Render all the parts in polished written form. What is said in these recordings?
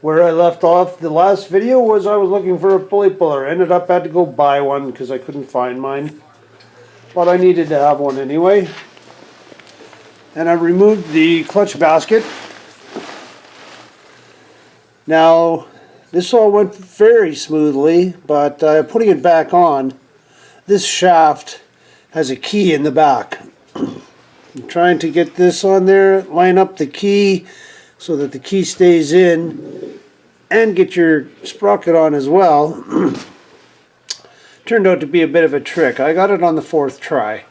Where I left off the last video was I was looking for a pulley puller. Ended up had to go buy one because I couldn't find mine. But I needed to have one anyway. And I removed the clutch basket. Now, this all went very smoothly, but putting it back on, this shaft has a key in the back. I'm trying to get this on there, line up the key so that the key stays in, and get your sprocket on as well. Turned out to be a bit of a trick. I got it on the 4th try.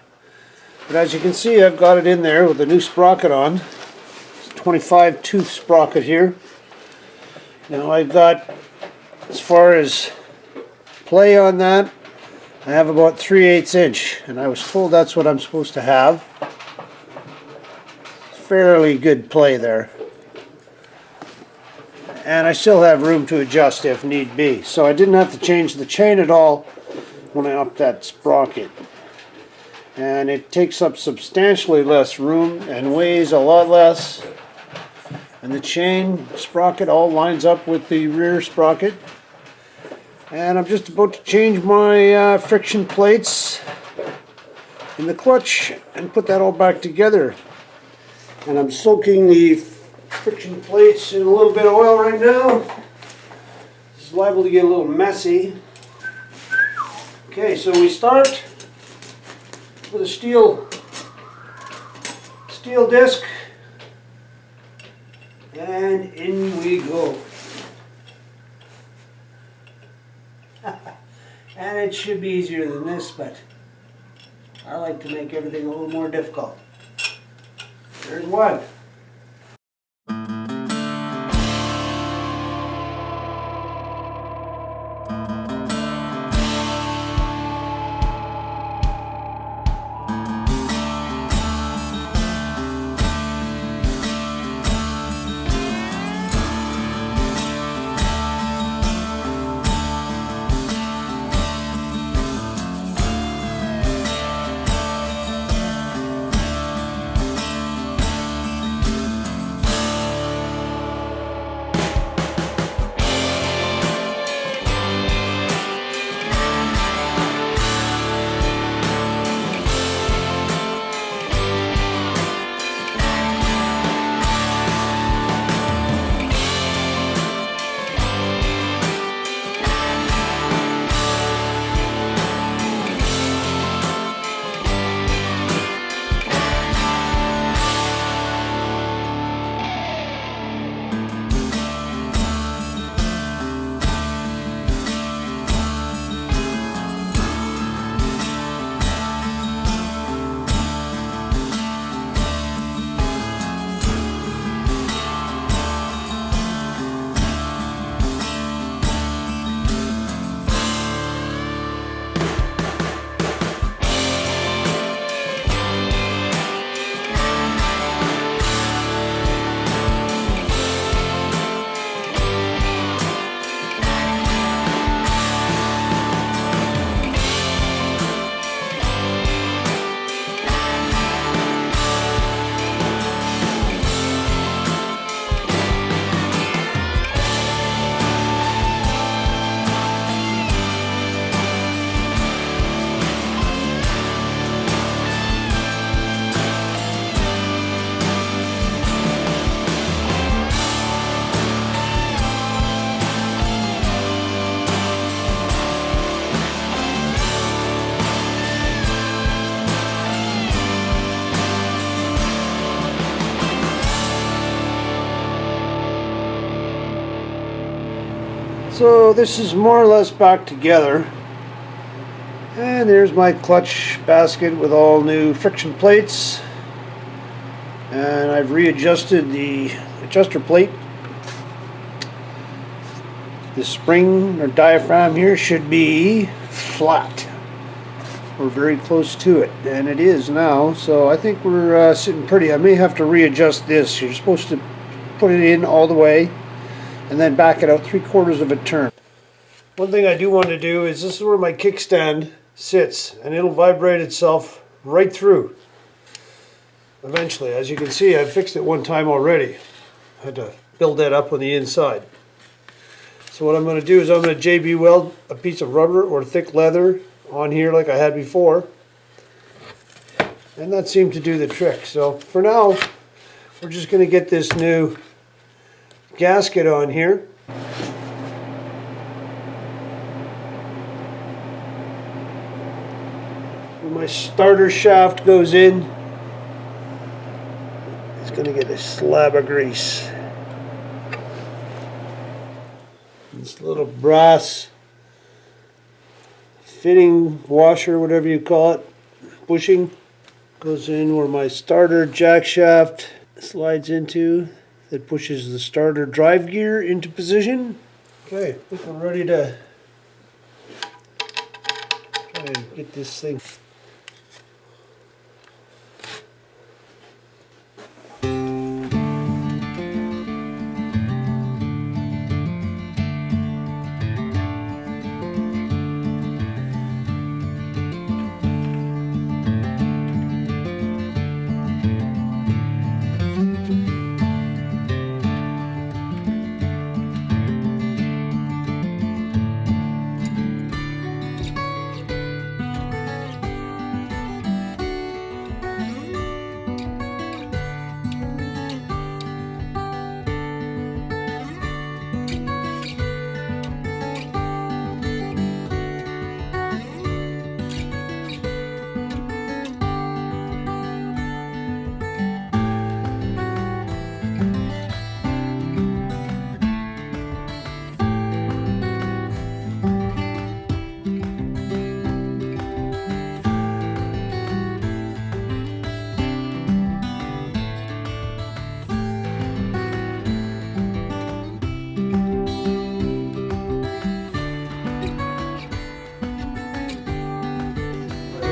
But as you can see, I've got it in there with the new sprocket on. It's a 25 tooth sprocket here. Now I've got, as far as play on that, I have about 3/8 inch, and I was told that's what I'm supposed to have. Fairly good play there. And I still have room to adjust if need be. So I didn't have to change the chain at all when I upped that sprocket. And it takes up substantially less room and weighs a lot less. And the chain sprocket all lines up with the rear sprocket. And I'm just about to change my friction plates in the clutch and put that all back together. And I'm soaking the friction plates in a little bit of oil right now. It's liable to get a little messy. Okay, so we start with a steel disc, and in we go. And it should be easier than this, but I like to make everything a little more difficult. There's one. So this is more or less back together, and there's my clutch basket with all new friction plates, and I've readjusted the adjuster plate. The spring or diaphragm here should be flat. We're very close to it, and it is now, so I think we're sitting pretty. I may have to readjust this. You're supposed to put it in all the way and then back it out 3/4 of a turn. One thing I do want to do is, this is where my kickstand sits, and it'll vibrate itself right through eventually. As you can see, I've fixed it one time already. I had to build that up on the inside. So what I'm going to do is I'm going to JB weld a piece of rubber or thick leather on here like I had before. And that seemed to do the trick. So for now, we're just going to get this new gasket on here. Where my starter shaft goes in, it's going to get a slab of grease. This little brass fitting washer, whatever you call it, bushing, goes in where my starter jack shaft slides into. That pushes the starter drive gear into position. Okay, I think I'm ready to try and get this thing.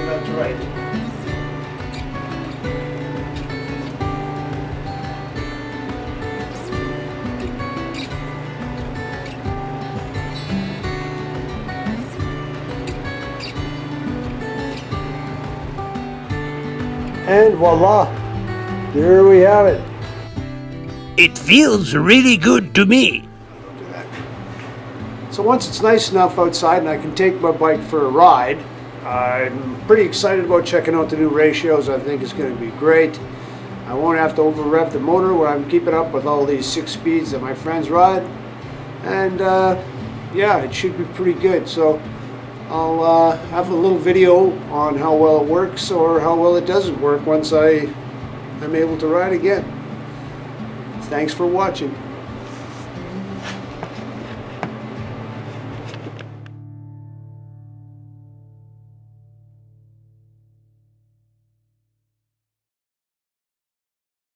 That's right. And voila, there we have it. It feels really good to me. So once it's nice enough outside and I can take my bike for a ride, I'm pretty excited about checking out the new ratios. I think it's going to be great. I won't have to over rev the motor when I'm keeping up with all these 6 speeds that my friends ride. And yeah, it should be pretty good. So I'll have a little video on how well it works or how well it doesn't work once I'm able to ride again. Thanks for watching.